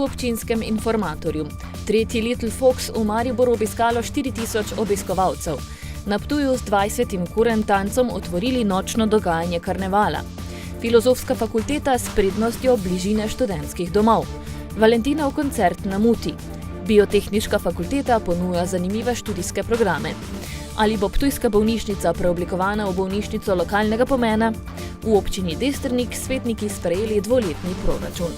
v občinskem informatorju. Tretji Little Fox v Mariboru obiskalo 4000 obiskovalcev. Na Ptuju z 20. kurentancem otvorili nočno dogajanje karnevala. Filozofska fakulteta s prednostjo bližine študentskih domov. Valentinov koncert na Muti. Biotehniška fakulteta ponuja zanimive študijske programe. Ali bo ptujska bolnišnica preoblikovana v bolnišnico lokalnega pomena? V občini Destrnik svetniki sprejeli dvoletni proračun.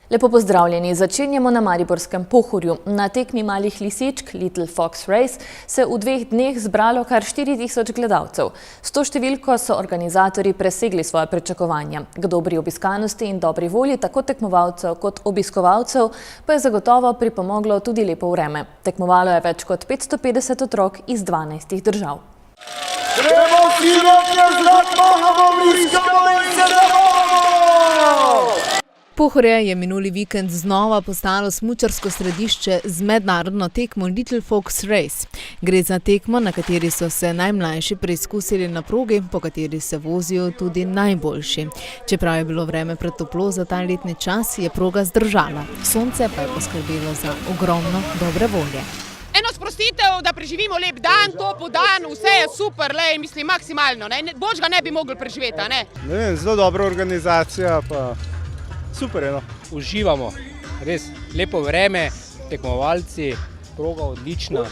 Lepo pozdravljeni, začenjamo na mariborskem Pohorju. Na tekmi malih lisičk Little Fox Race se v 2 dneh zbralo kar 4000 gledalcev. S to številko so organizatorji presegli svoje pričakovanja. K dobri obiskanosti in dobri volji tako tekmovalcev kot obiskovalcev pa je zagotovo pripomoglo tudi lepo vreme. Tekmovalo je več kot 550 otrok iz 12 držav. Pohorje je minuli vikend znova postalo smučarsko središče z mednarodno tekmo Little Fox Race. Gre za tekmo, na kateri so se najmlajši preizkusili na progi, po kateri se vozijo tudi najboljši. Čeprav je bilo vreme pretoplo za ta letni čas, je proga zdržala. Sonce pa je poskrbelo za ogromno dobre volje. Eno sprostitev, da preživimo lep dan, topo dan, vse je super, mislim maksimalno. Boljš ga ne bi mogli preživeti, ne? Ne vem, zelo dobra organizacija, pa super je, no. Uživamo, res lepo vreme, tekmovalci, proga odlična,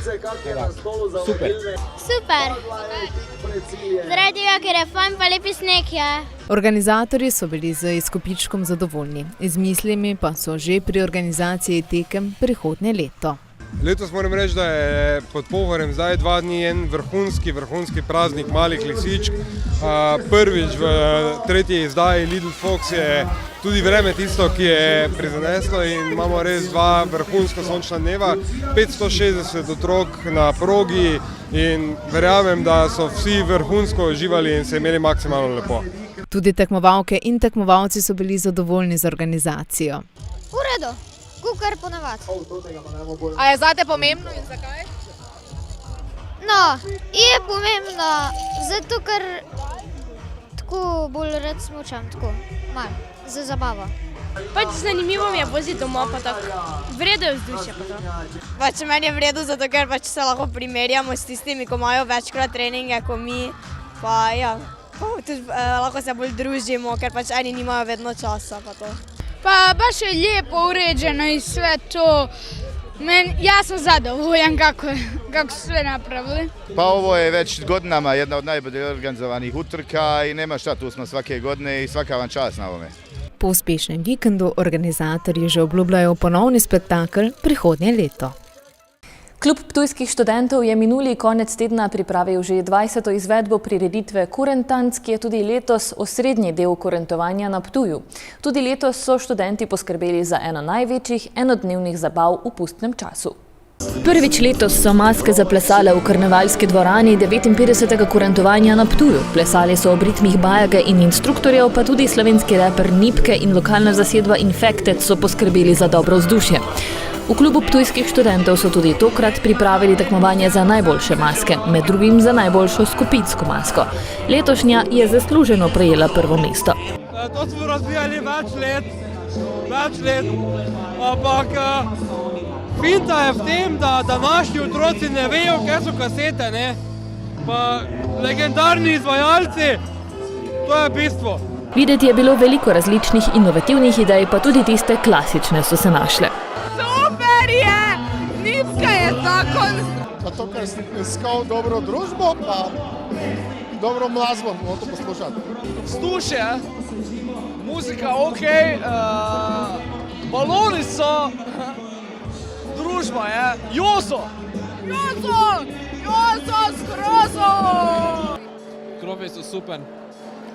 super. Super, zaradi tega, ker je fajn pa lepi sneg je. Organizatorji so bili z izkupičkom zadovoljni, z mislimi pa so že pri organizaciji tekem prihodnje leto. Letos moram reči, da je pod Pohorjem zdaj 2 dni en vrhunski praznik malih lisičk. Prvič v 3. izdaji Little Fox je tudi vreme tisto, ki je prizaneslo in imamo res 2 vrhunska sončna dneva, 560 otrok na progi in verjamem, da so vsi vrhunsko uživali in se imeli maksimalno lepo. Tudi tekmovalke in tekmovalci so bili zadovoljni z organizacijo. V redu. Kukar ponavadi. A je zate pomembno in zakaj? No, je pomembno, zato ker tako bolj rad smučam, tako malo, za zabavo. Zanimivo mi je voziti domov, pa tako vredo je vzdušje pa to. Meni je vredo, zato ker se lahko primerjamo s tistimi, ko imajo večkrat treninge, ko mi, pa ja, tudi lahko se bolj družimo, ker eni nimajo vedno časa pa to. Pa baš je lijepo uređeno i sve to. Ja sam zadovoljan kako su sve napravili. Pa ovo je već godinama jedna od najbolje organizovanih utrka i nema šta, tu smo svake godine i svaka vam čast na ovome. Po uspešnem vikendu organizatorji že obljubljajo ponovni spektakel prihodnje leto. Klub ptujskih študentov je minuli konec tedna pripravil že 20. izvedbo prireditve Kurentanc, ki je tudi letos osrednji del kurentovanja na Ptuju. Tudi letos so študenti poskrbeli za eno največjih enodnevnih zabav v pustnem času. Prvič letos so maske zaplesale v karnevalski dvorani 59. kurentovanja na Ptuju. Plesali so ob ritmih bajage in instruktorjev, pa tudi slovenski reper Nipke in lokalna zasedba Infected so poskrbeli za dobro vzdušje. V klubu ptujskih študentov so tudi tokrat pripravili tekmovanje za najboljše maske, med drugim za najboljšo skupinsko masko. Letošnja je zasluženo prejela prvo mesto. To smo razvijali več let, ampak finta je v tem, da današnji otroci ne vejo, kaj so kasete, ne? Pa legendarni izvajalci, to je bistvo. Videti je bilo veliko različnih inovativnih idej, pa tudi tiste klasične so se našle. Nipka je zakon. Zato, ker sem iskal dobro družbo, pa dobro glasbo, to poslušati. Vzdušje, muzika ok, baloni so, družba je, Jozo skrozo! Krofe so super.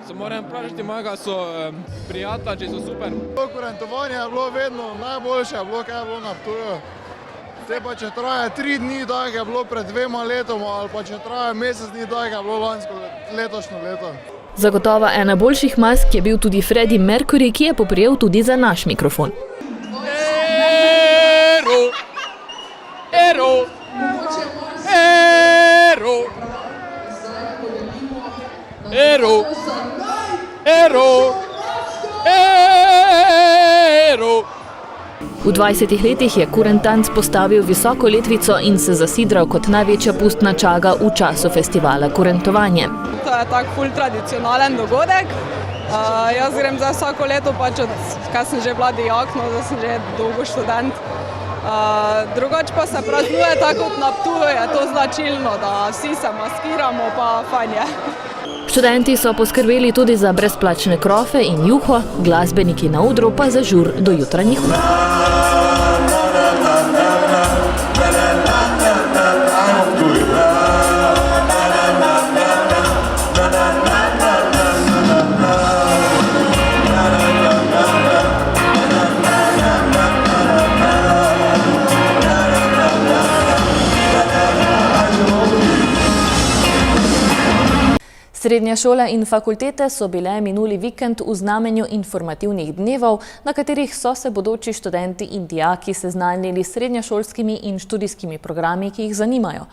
Se moram vprašati mojega, so prijatelji, če so super. Kurentovanje je bilo vedno najboljše, kaj je bilo na Ptuju. Te pa če traje 3 dni, tako je bilo pred 2 letoma, ali pa če traje mesec dni, tako je bilo letošnje leto. Zagotovo ena boljših mask je bil tudi Freddie Mercury, ki je poprijel tudi za naš mikrofon. Ero! V 20 letih je Kurentanc postavil visoko letvico in se zasidral kot največja pustna čaga v času festivala Kurentovanje. To je tak ful tradicionalen dogodek. Jaz grem za vsako leto, pač odkar sem že bila dijak, no, da sem že dolgo študent. Drugače pa se praznuje tako kot na Ptuju, je to značilno, da vsi se maskiramo, pa fajn je. Študenti so poskrbeli tudi za brezplačne krofe in juho, glasbeniki na odru pa za žur do jutranjih ur. Srednje šole in fakultete so bile minuli vikend v znamenju informativnih dnevov, na katerih so se bodoči študenti in dijaki seznanili s srednješolskimi in študijskimi programi, ki jih zanimajo.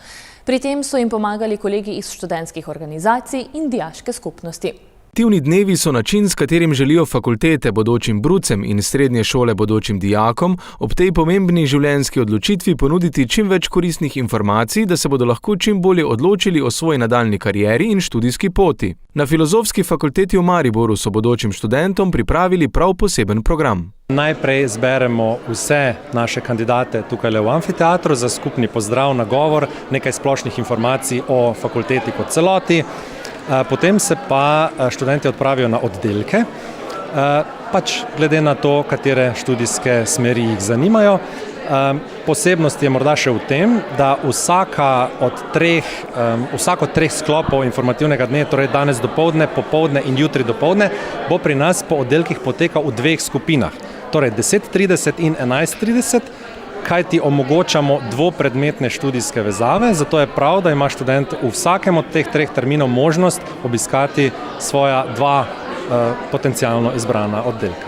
Pri tem so jim pomagali kolegi iz študentskih organizacij in dijaške skupnosti. Informativni dnevi so način, s katerim želijo fakultete bodočim brucem in srednje šole bodočim dijakom ob tej pomembni življenjski odločitvi ponuditi čim več koristnih informacij, da se bodo lahko čim bolje odločili o svoji nadaljnji karieri in študijski poti. Na Filozofski fakulteti v Mariboru so bodočim študentom pripravili prav poseben program. Najprej zberemo vse naše kandidate tukaj v amfiteatru za skupni pozdrav, nagovor, nekaj splošnih informacij o fakulteti kot celoti. Potem se pa študenti odpravijo na oddelke, pač glede na to, katere študijske smeri jih zanimajo. Posebnost je morda še v tem, da vsako od treh sklopov informativnega dne, torej danes dopoldne, popoldne in jutri dopoldne, bo pri nas po oddelkih potekal v dveh skupinah, torej 10:30 in 11:30, kaj ti omogočamo dvopredmetne študijske vezave, zato je prav, da ima študent v vsakem od teh treh terminov možnost obiskati svoja dva potencialno izbrana oddelka.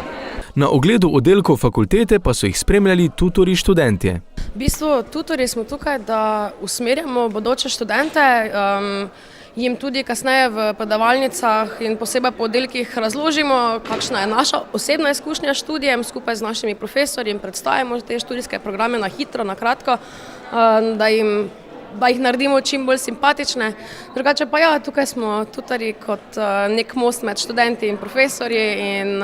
Na ogledu oddelkov fakultete pa so jih spremljali tutorji študentje. V bistvu tutorji smo tukaj, da usmerjamo bodoče študente, jim tudi kasneje v predavalnicah in posebej po oddelkih razložimo, kakšna je naša osebna izkušnja s študijem, skupaj z našimi profesorji in predstavimo te študijske programe na hitro, na kratko, da jih naredimo čim bolj simpatične. Drugače pa ja, tukaj smo tutorji kot nek most med študenti in profesorji in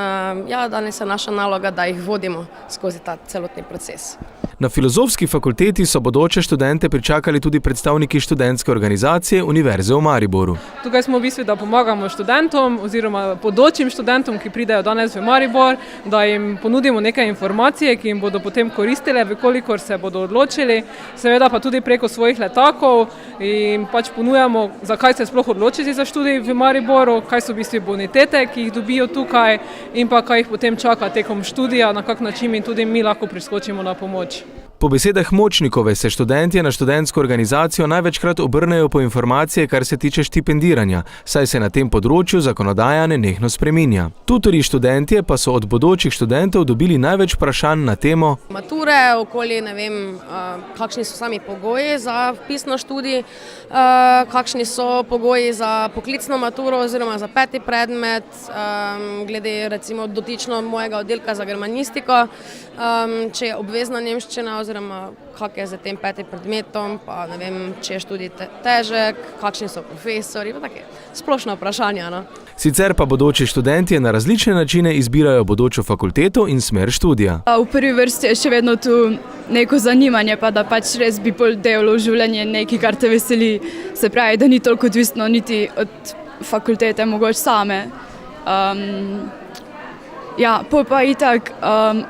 ja, danes je naša naloga, da jih vodimo skozi ta celotni proces. Na Filozofski fakulteti so bodoče študente pričakali tudi predstavniki študentske organizacije Univerze v Mariboru. Tukaj smo v bistvu, da pomagamo študentom oziroma bodočim študentom, ki pridejo danes v Maribor, da jim ponudimo nekaj informacije, ki jim bodo potem koristile, vkolikor se bodo odločili, seveda pa tudi preko svojih letakov in pač ponujamo, zakaj se sploh odločiti za študij v Mariboru, kaj so v bistvu bonitete, ki jih dobijo tukaj in pa kaj jih potem čaka tekom študija, na kak način in tudi mi lahko priskočimo na pomoč. Po besedah Močnikove se študentje na študentsko organizacijo največkrat obrnejo po informacije, kar se tiče štipendiranja, saj se na tem področju zakonodaja nenehno spreminja. Tutorji študentje pa so od bodočih študentov dobili največ vprašanj na temo mature, okoli, ne vem, kakšni so sami pogoji za vpis na študij, kakšni so pogoji za poklicno maturo oziroma za 5. predmet, glede recimo dotično mojega oddelka za germanistiko, če je obvezna nemščina oziroma kak je za tem 5. predmetom, pa ne vem, če je študij težek, kakšni so profesori, pa take splošna vprašanja, no. Sicer pa bodoči študentje na različne načine izbirajo bodočo fakulteto in smer študija. V prvi vrsti je še vedno tu neko zanimanje, pa da pač res bi bolj delalo v življenje nekaj, kar te veseli. Se pravi, da ni toliko odvisno niti od fakultete, mogoče same. Ja, pol pa itak,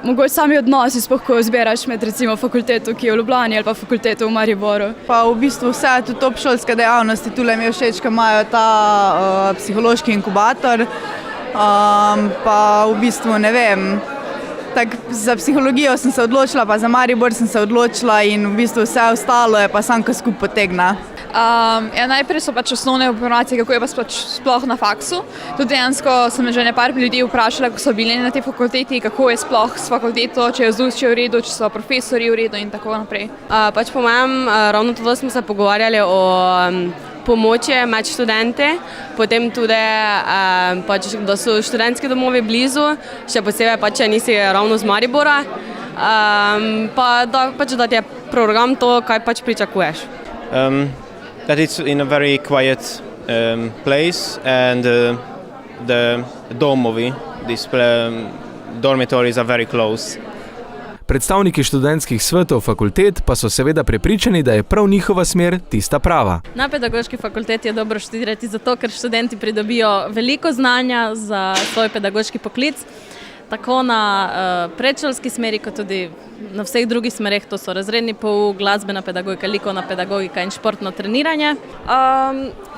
mogoče sami odnosi, sploh ko izbiraš med recimo fakulteto, ki je v Ljubljani ali pa fakulteto v Mariboru. Pa v bistvu vse tudi obšolske dejavnosti, tule mi je všeč, ker imajo ta psihološki inkubator, pa v bistvu ne vem, tako za psihologijo sem se odločila, pa za Maribor sem se odločila in v bistvu vse ostalo je pa sam, ko skupaj potegna. Najprej so pač osnovne informacije, kako je pa sploh na faksu. Tudi dejansko sem že nekaj ljudi vprašala, ko so bili na tej fakulteti, kako je sploh s fakulteto, če je vzdušje v redu, če so profesori v redu in tako naprej. Pač po mojem, ravno to smo se pogovarjali o pomoči med študente, potem tudi, pač, da so študentski domovi blizu, še posebej pač, če nisi ravno z Maribora. pa da ti je program to, kaj pač pričakuješ. That it's in a very quiet place and the domovi, these dormitories are very close. Predstavniki študentskih svetov fakultet pa so seveda prepričani, da je prav njihova smer tista prava. Na pedagoški fakulteti je dobro študirati zato, ker študenti pridobijo veliko znanja za svoj pedagoški poklic, tako na predšolski smeri, kot tudi na vseh drugih smereh, to so razredni pouk, glasbena pedagogika, likovna pedagogika in športno treniranje.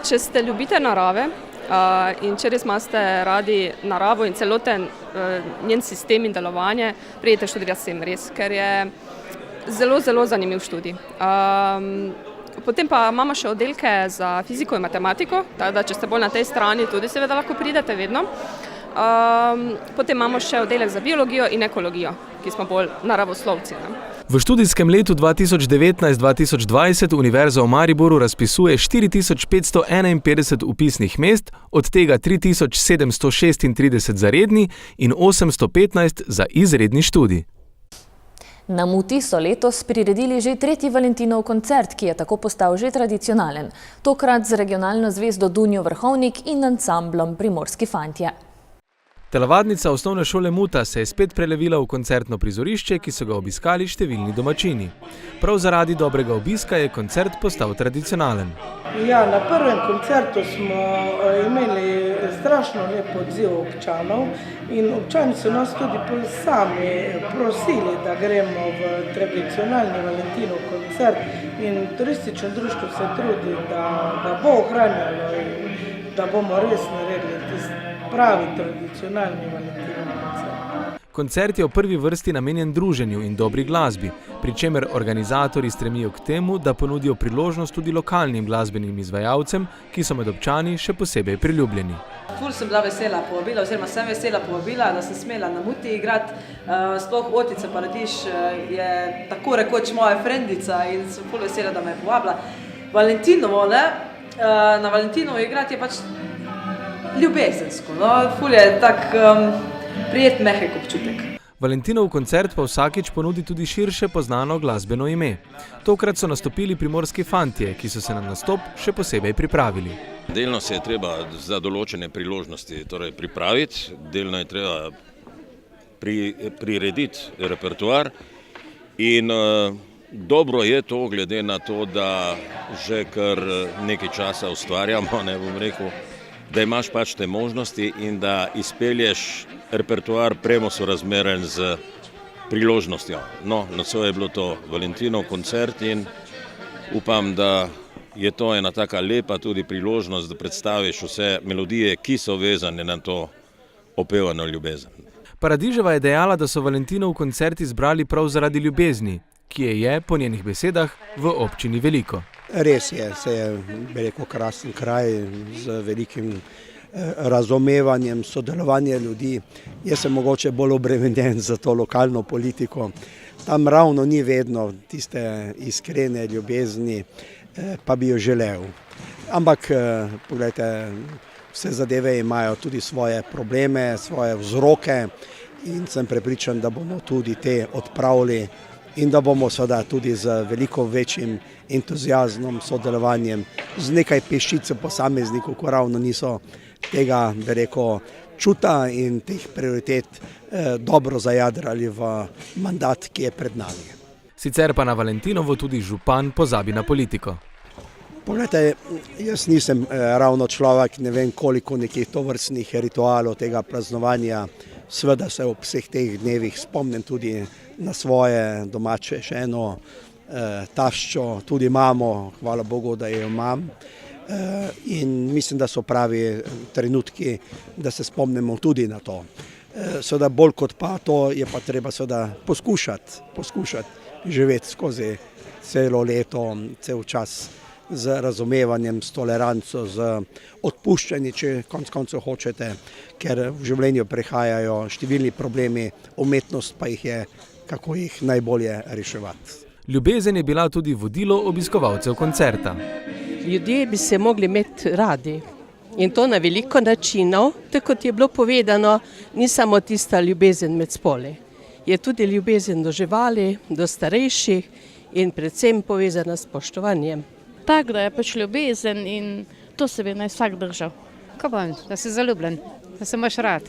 Če ste ljubitelj narave in če res imate radi naravo in celoten njen sistem in delovanje, pridete študirati sem res, ker je zelo, zelo zanimiv študij. Potem pa imamo še oddelke za fiziko in matematiko, tako da če ste bolj na tej strani, tudi seveda lahko pridete vedno. Potem imamo še oddelek za biologijo in ekologijo, ki smo bolj naravoslovci. V študijskem letu 2019-2020 Univerza v Mariboru razpisuje 4551 vpisnih mest, od tega 3736 za redni in 815 za izredni študij. Na Muti so letos priredili že 3. Valentinov koncert, ki je tako postal že tradicionalen. Tokrat z regionalno zvezdo Dunjo Vrhovnik in ansamblom Primorski fantje. Telovadnica osnovne šole Muta se je spet prelevila v koncertno prizorišče, ki so ga obiskali številni domačini. Prav zaradi dobrega obiska je koncert postal tradicionalen. Ja, na prvem koncertu smo imeli strašno lep odziv občanov in občani so nas tudi sami prosili, da gremo v tradicionalni Valentinov koncert in turistično društvo se trudi, da bo ohranjalo in da bomo res naredili tisti pravi tradicionalni Valentinov koncert. Koncert je v prvi vrsti namenjen druženju in dobri glasbi, pri čemer organizatorji stremijo k temu, da ponudijo priložnost tudi lokalnim glasbenim izvajalcem, ki so med občani še posebej priljubljeni. Ful sem bila vesela povabila, oziroma sem vesela povabila, da sem smela na Muti igrati. Sploh Otica Paradiž je tako rekoč moja frendica in sem ful vesela, da me je povabila. Valentinovo, na Valentinovo igrati je pač ljubezensko, ful je tak prijet mehek občutek. Valentinov koncert pa vsakič ponudi tudi širše poznano glasbeno ime. Tokrat so nastopili Primorski fantje, ki so se na nastop še posebej pripravili. Delno se je treba za določene priložnosti pripraviti, delno je treba prirediti repertoar in dobro je to, glede na to, da že kar nekaj časa ustvarjamo, ne bom rekel, da imaš pač te možnosti in da izpelješ repertoar premo sorazmeren z priložnostjo. No, nocoj je bilo to Valentinov koncert in upam, da je to ena taka lepa tudi priložnost, da predstaviš vse melodije, ki so vezane na to opevano ljubezen. Paradiževa je dejala, da so Valentinov koncert izbrali prav zaradi ljubezni, ki je po njenih besedah v občini veliko. Res je, se je veliko krasen kraj z velikim razumevanjem, sodelovanje ljudi. Jaz sem mogoče bolj obremenjen za to lokalno politiko. Tam ravno ni vedno tiste iskrene ljubezni, pa bi jo želel. Ampak, pogledajte, vse zadeve imajo tudi svoje probleme, svoje vzroke in sem prepričan, da bomo tudi te odpravili in da bomo seveda tudi z veliko večjim entuziazmom, sodelovanjem z nekaj peščice posameznikov, ko ravno niso tega, bi rekel, čuta in teh prioritet dobro zajadrali v mandat, ki je pred nami. Sicer pa na Valentinovo tudi župan pozabi na politiko. Poglejte, jaz nisem ravno človek, ne vem koliko nekih tovrstnih ritualov tega praznovanja. Seveda se ob vseh teh dnevih spomnim tudi na svoje domače še eno taščo, tudi mamo, hvala Bogu, da jo imam. In mislim, da so pravi trenutki, da se spomnimo tudi na to. Seveda bolj kot pa to je pa treba seveda poskušati živeti skozi celo leto, cel čas z razumevanjem, s toleranco, z odpuščanjem, če konec koncev hočete, ker v življenju prihajajo številni problemi, umetnost pa jih je, kako jih najbolje reševati. Ljubezen je bila tudi vodilo obiskovalcev koncerta. Ljudje bi se mogli imeti radi in to na veliko načinov, tako kot je bilo povedano, ni samo tista ljubezen med spoli. je tudi ljubezen do živali, do starejših in predvsem povezana s spoštovanjem. Tak, da je pač ljubezen in to se bi naj vsak držal. Kaj pa, da si zaljubljen, da se imaš rad.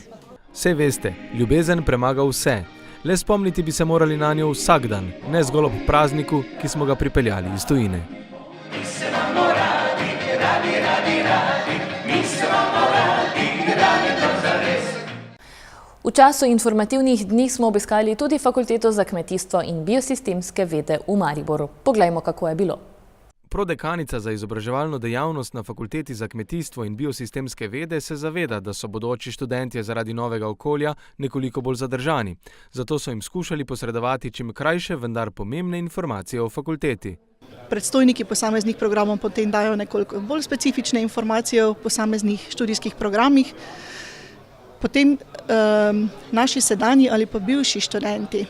Sej veste, ljubezen premaga vse. Le spomniti bi se morali na njo vsak dan, ne zgolj ob prazniku, ki smo ga pripeljali iz tujine. V času informativnih dni smo obiskali tudi Fakulteto za kmetijstvo in biosistemske vede v Mariboru. Poglejmo, kako je bilo. Prodekanica za izobraževalno dejavnost na Fakulteti za kmetijstvo in biosistemske vede se zaveda, da so bodoči študentje zaradi novega okolja nekoliko bolj zadržani. Zato so jim skušali posredovati čim krajše, vendar pomembne informacije o fakulteti. Predstojniki posameznih programov potem dajo nekoliko bolj specifične informacije o posameznih študijskih programih. Potem naši sedanji ali pa bivši študenti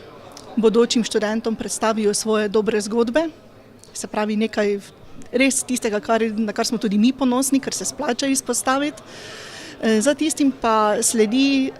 bodočim študentom predstavijo svoje dobre zgodbe, se pravi nekaj res tistega, na kar smo tudi mi ponosni, kar se splača izpostaviti. Za tistim pa sledi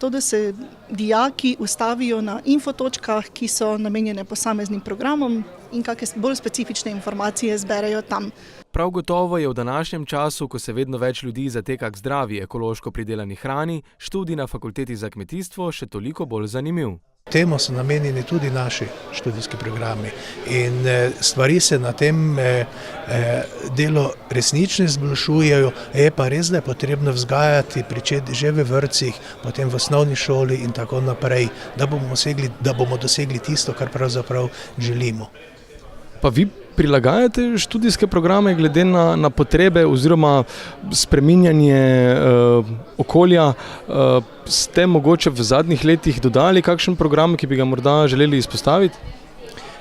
to, da se dijaki ustavijo na infotočkah, ki so namenjene posameznim programom in kakšne bolj specifične informacije zberejo tam. Prav gotovo je v današnjem času, ko se vedno več ljudi zateka k zdravi, ekološko pridelani hrani, študij na Fakulteti za kmetijstvo še toliko bolj zanimiv. Temu so namenjeni tudi naši študijski programi in stvari se na tem delu resnično izboljšujejo, je pa res, da je potrebno vzgajati, pričeti že v vrtcih, potem v osnovni šoli in tako naprej, da bomo dosegli tisto, kar pravzaprav želimo. Pa vi prilagajate študijske programe glede na potrebe oziroma spreminjanje okolja? Ste mogoče v zadnjih letih dodali kakšen program, ki bi ga morda želeli izpostaviti?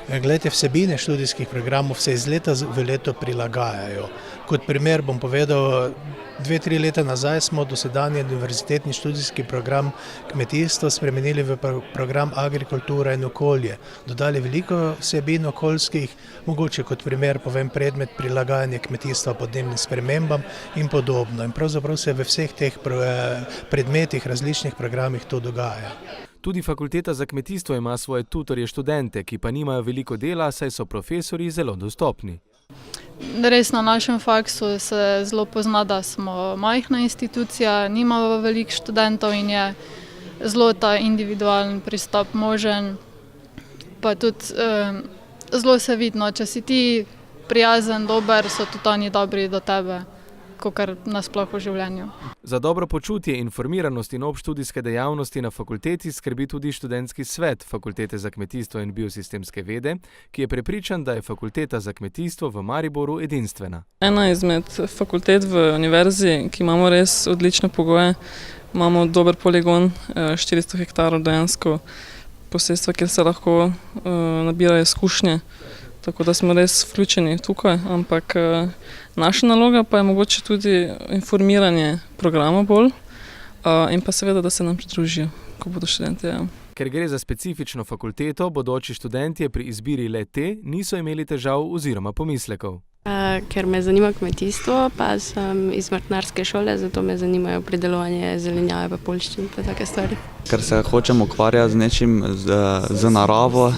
Glejte, vsebine študijskih programov se iz leta v leto prilagajajo. Kot primer bom povedal, 2-3 leta nazaj smo dosedanji univerzitetni študijski program kmetijstva spremenili v program agrikultura in okolje. Dodali veliko vsebin okoljskih, mogoče kot primer povem predmet prilagajanje kmetijstva podnebnim spremembam in podobno. In pravzaprav se v vseh teh predmetih, različnih programih to dogaja. Tudi Fakulteta za kmetijstvo ima svoje tutorje študente, ki pa nimajo veliko dela, saj so profesorji zelo dostopni. Res na našem faksu se zelo pozna, da smo majhna institucija, nimamo veliko študentov in je zelo ta individualen pristop možen. Pa tudi zelo se vidno, če si ti prijazen, dober, so tudi oni dobri do tebe, kakor nasploh v življenju. Za dobro počutje, informiranost in obštudijske dejavnosti na fakulteti skrbi tudi študentski svet Fakultete za kmetijstvo in biosistemske vede, ki je prepričan, da je Fakulteta za kmetijstvo v Mariboru edinstvena. Ena izmed fakultet v univerzi, ki imamo res odlične pogoje, imamo dober poligon, 400 hektarov dejansko posestva, kjer se lahko nabirajo izkušnje. Tako da smo res vključeni tukaj, ampak naša naloga pa je mogoče tudi informiranje programa bolj in pa seveda, da se nam pridružijo, ko bodo študenti. Ja. Ker gre za specifično fakulteto, bodoči študentje pri izbiri le-te niso imeli težav oziroma pomislekov. Ker me zanima kmetijstvo, pa sem iz vrtnarske šole, zato me zanimajo pridelovanje zelenjave, pa poljščin, pa take stvari. Ker se hočem ukvarjati z nečim, z naravo,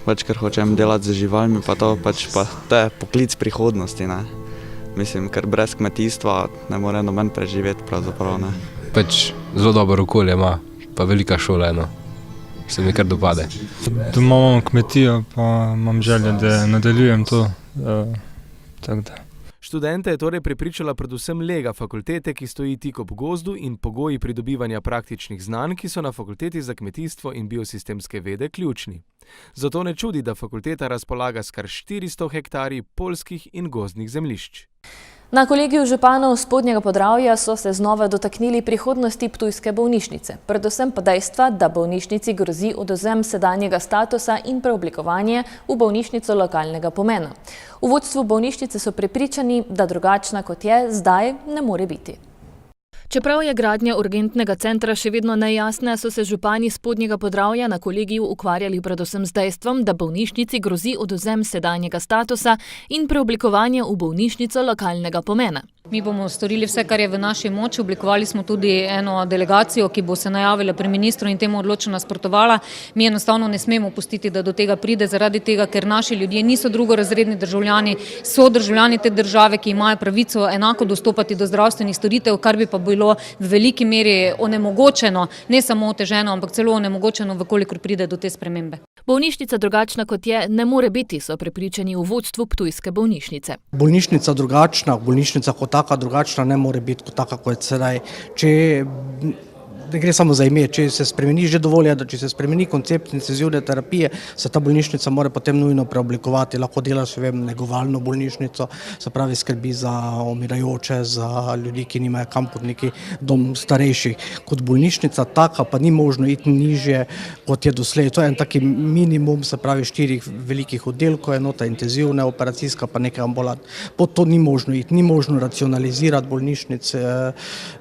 ker hočem delati z živalmi, pa to je poklic prihodnosti. Ne? Mislim, ker brez kmetijstva ne more noben preživeti pravzaprav. Ne? Zelo dobro okolje ima, pa velika šola eno. Se mi kar dopade. Doma imam kmetijo, pa imam željo, da nadaljujem to. Študente je torej prepričala predvsem lega fakultete, ki stoji tik ob gozdu, in pogoji pridobivanja praktičnih znanj, ki so na Fakulteti za kmetijstvo in biosistemske vede ključni. Zato ne čudi, da fakulteta razpolaga s kar 400 hektarji poljskih in gozdnih zemljišč. Na kolegiju županov Spodnjega Podravja so se znova dotaknili prihodnosti ptujske bolnišnice, predvsem pa dejstva, da bolnišnici grozi odvzem sedanjega statusa in preoblikovanje v bolnišnico lokalnega pomena. V vodstvu bolnišnice so prepričani, da drugačna kot je zdaj ne more biti. Čeprav je gradnja urgentnega centra še vedno nejasna, so se župani Spodnjega Podravja na kolegiju ukvarjali predvsem z dejstvom, da bolnišnici grozi odvzem sedanjega statusa in preoblikovanje v bolnišnico lokalnega pomena. Mi bomo storili vse, kar je v naši moči. Oblikovali smo tudi eno delegacijo, ki bo se najavila pri ministru in temu odločno nasprotovala. Mi enostavno ne smemo pustiti, da do tega pride, zaradi tega, ker naši ljudje niso drugorazredni državljani, so državljani te države, ki imajo pravico enako dostopati do zdravstvenih storitev, kar bi pa bilo v veliki meri onemogočeno, ne samo oteženo, ampak celo onemogočeno, vkolikor pride do te spremembe. Bolnišnica drugačna kot je ne more biti, so prepričani v vodstvu ptujske bolnišnice. Bolnišnica drugačna, bolnišnica kot taka drugačna ne more biti kot taka kot sedaj. Ne gre samo za ime, če se spremeni že dovolj, da če se spremeni koncept intenzivne terapije, se ta bolnišnica mora potem nujno preoblikovati. Lahko delaš negovalno bolnišnico, se pravi skrbi za umirajoče, za ljudi, ki nimajo kam pod neki dom starejših. Kot bolnišnica taka pa ni možno iti nižje, kot je doslej. To je en taki minimum, se pravi 4 velikih oddelkov, enota intenzivne, operacijska pa nekaj ambulant. Pod to ni možno iti, ni možno racionalizirati bolnišnice,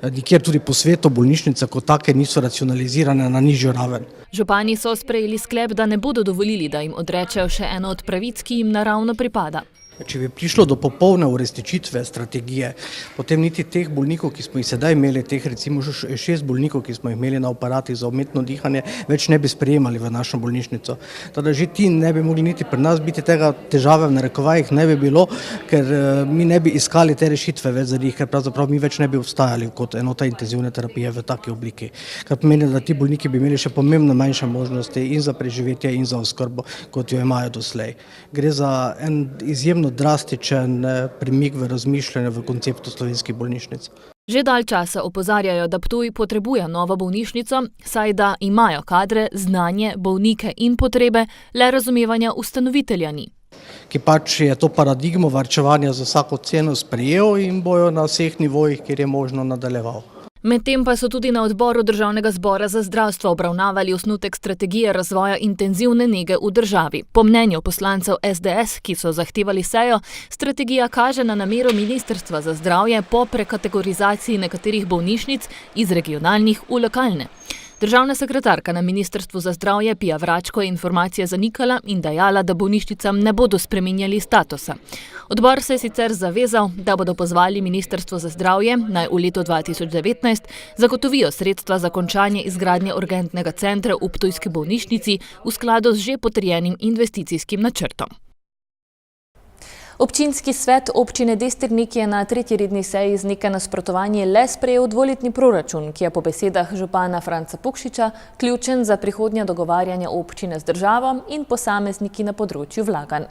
nikjer tudi po svetu bolnišnice kot take niso racionalizirane na nižjo raven. Župani so sprejeli sklep, da ne bodo dovolili, da jim odrečejo še eno od pravic, ki jim naravno pripada. Če bi prišlo do popolne uresničitve strategije, potem niti teh bolnikov, ki smo jih sedaj imeli, teh recimo 6 bolnikov, ki smo jih imeli na aparatih za umetno dihanje, več ne bi sprejemali v našo bolnišnico. Teda že ti ne bi mogli niti pri nas biti, tega težave v narekovajih ne bi bilo, ker mi ne bi iskali te rešitve več za njih, ker pravzaprav mi več ne bi obstajali kot enota intenzivne terapije v taki obliki. Kar pomeni, da ti bolniki bi imeli še pomembno manjše možnosti in za preživetje in za oskrbo, kot jo imajo doslej. Gre za en izjemno drastičen premik v razmišljanju v konceptu slovenskih bolnišnic. Že dalj časa opozarjajo, da Ptuj potrebuje novo bolnišnico, saj da imajo kadre, znanje, bolnike in potrebe, le razumevanja ustanovitelja ni. Ki pač je to paradigmo varčevanja za vsako ceno sprejel in bojo na vseh nivojih, kjer je možno nadaljeval. Medtem pa so tudi na odboru Državnega zbora za zdravstvo obravnavali osnutek strategije razvoja intenzivne nege v državi. Po mnenju poslancev SDS, ki so zahtevali sejo, strategija kaže na namero Ministrstva za zdravje po prekategorizaciji nekaterih bolnišnic iz regionalnih v lokalne. Državna sekretarka na Ministrstvu za zdravje Pia Vračko je informacije zanikala in dejala, da bolnišnicam ne bodo spreminjali statusa. Odbor se je sicer zavezal, da bodo pozvali Ministrstvo za zdravje, naj v letu 2019 zagotovijo sredstva za končanje izgradnje urgentnega centra v ptujski bolnišnici v skladu z že potrjenim investicijskim načrtom. Občinski svet občine Destrnik je na 3. redni seji z nekaj nasprotovanje le sprejel dvoletni proračun, ki je po besedah župana Franca Pukšiča ključen za prihodnje dogovarjanje občine z državo in posamezniki na področju vlaganj.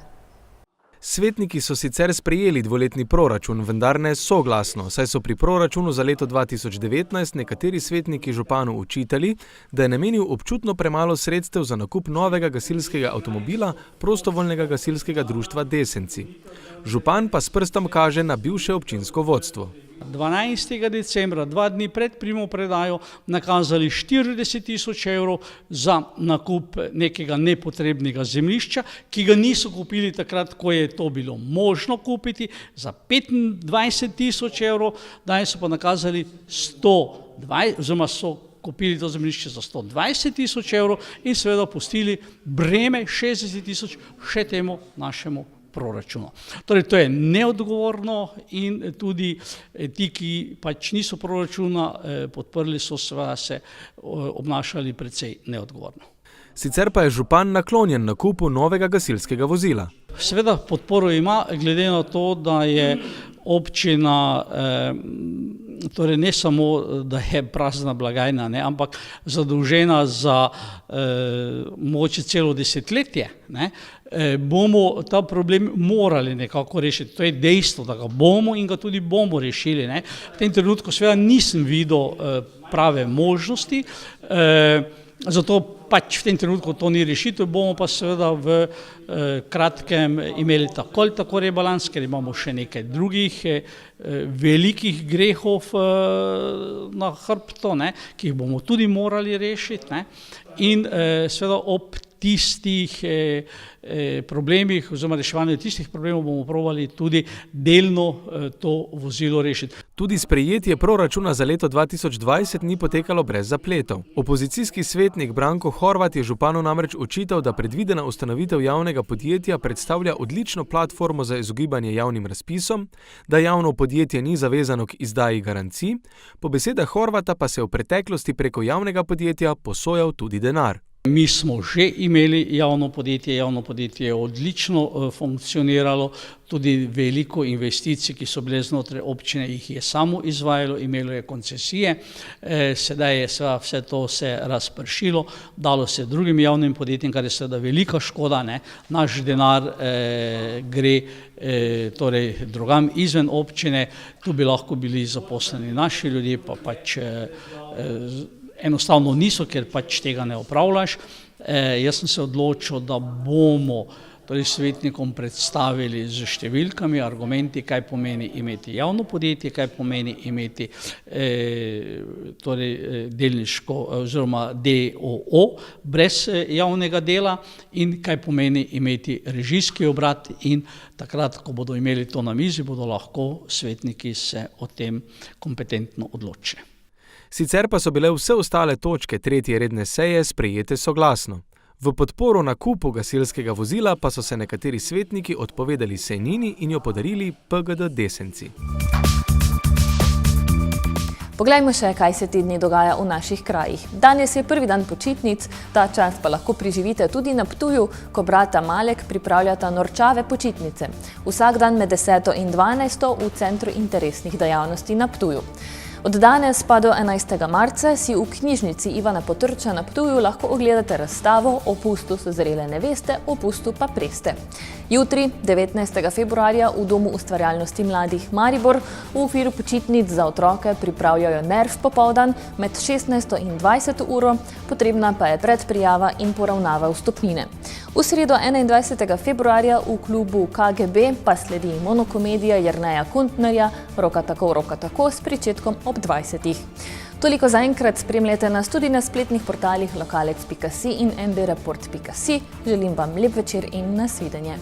Svetniki so sicer sprejeli dvoletni proračun, vendar ne soglasno, saj so pri proračunu za leto 2019 nekateri svetniki županu očitali, da je namenil občutno premalo sredstev za nakup novega gasilskega avtomobila prostovoljnega gasilskega društva Desenci. Župan pa s prstom kaže na bivše občinsko vodstvo. 12. decembra, 2 dni pred primopredajo, nakazali 40.000 evrov za nakup nekega nepotrebnega zemljišča, ki ga niso kupili takrat, ko je to bilo možno kupiti, za 25.000 evrov, danes so pa nakazali 120, oziroma so kupili to zemljišče za 120.000 evrov in seveda pustili breme 60.000 še temu našemu proračunu. Torej, to je neodgovorno in tudi ti, ki pač niso proračuna podprli, so seveda se obnašali precej neodgovorno. Sicer pa je župan naklonjen nakupu novega gasilskega vozila. Seveda podporo ima, glede na to, da je občina, torej ne samo, da je prazna blagajna, ne, ampak zadolžena za mogoče celo desetletje, ne, bomo ta problem morali nekako rešiti. To je dejstvo, da ga bomo in ga tudi bomo rešili. Ne. V tem trenutku seveda nisem videl prave možnosti, zato pač v tem trenutku to ni rešitev, bomo pa seveda v kratkem imeli tako rebalans, ker imamo še nekaj drugih velikih grehov na hrbtu, ne, ki jih bomo tudi morali rešiti, ne. In seveda ob tistih problemih oziroma reševanju tistih problemov bomo probali tudi delno to vozilo rešiti. Tudi sprejetje proračuna za leto 2020 ni potekalo brez zapletov. Opozicijski svetnik Branko Horvat je županu namreč očital, da predvidena ustanovitev javnega podjetja predstavlja odlično platformo za izogibanje javnim razpisom, da javno podjetje ni zavezano k izdaji garancij, po besedah Horvata pa se v preteklosti preko javnega podjetja posojal tudi denar. Mi smo že imeli javno podjetje je odlično funkcioniralo, tudi veliko investicij, ki so bile znotraj občine, jih je samo izvajalo, imelo je koncesije, sedaj je vse to se razpršilo, dalo se drugim javnim podjetjem, kar je seveda velika škoda, ne. Naš denar gre torej drugam izven občine, tu bi lahko bili zaposleni naši ljudje, pa pač enostavno niso, ker pač tega ne opravljaš. Jaz sem se odločil, da bomo torej svetnikom predstavili z številkami, argumenti, kaj pomeni imeti javno podjetje, kaj pomeni imeti torej delniško oziroma DOO brez javnega dela in kaj pomeni imeti režijski obrat, in takrat, ko bodo imeli to na mizi, bodo lahko svetniki se o tem kompetentno odločili. Sicer pa so bile vse ostale točke tretje redne seje sprejete soglasno. V podporo nakupu gasilskega vozila pa so se nekateri svetniki odpovedali sejnini in jo podarili PGD Desenci. Poglejmo še, kaj se te dni dogaja v naših krajih. Danes je prvi dan počitnic, ta čas pa lahko preživite tudi na Ptuju, ko brata Malek pripravljata norčave počitnice. Vsak dan med 10. in 12. v Centru interesnih dejavnosti na Ptuju. Od danes pa do 11. marca si v knjižnici Ivana Potrča na Ptuju lahko ogledate razstavo Opustu so zrele neveste, opustu pa preste. Jutri, 19. februarja, v Domu ustvarjalnosti mladih Maribor v okviru počitnic za otroke pripravljajo Nerv popoldan med 16. in 20. uro, potrebna pa je predprijava in poravnava vstopnine. V sredo 21. februarja v klubu KGB pa sledi monokomedija Jerneja Kuntnerja Roka tako s pričetkom ob 20. Toliko zaenkrat, spremljate nas tudi na spletnih portalih lokalec.si in mbreport.si. Želim vam lep večer in nasvidenje.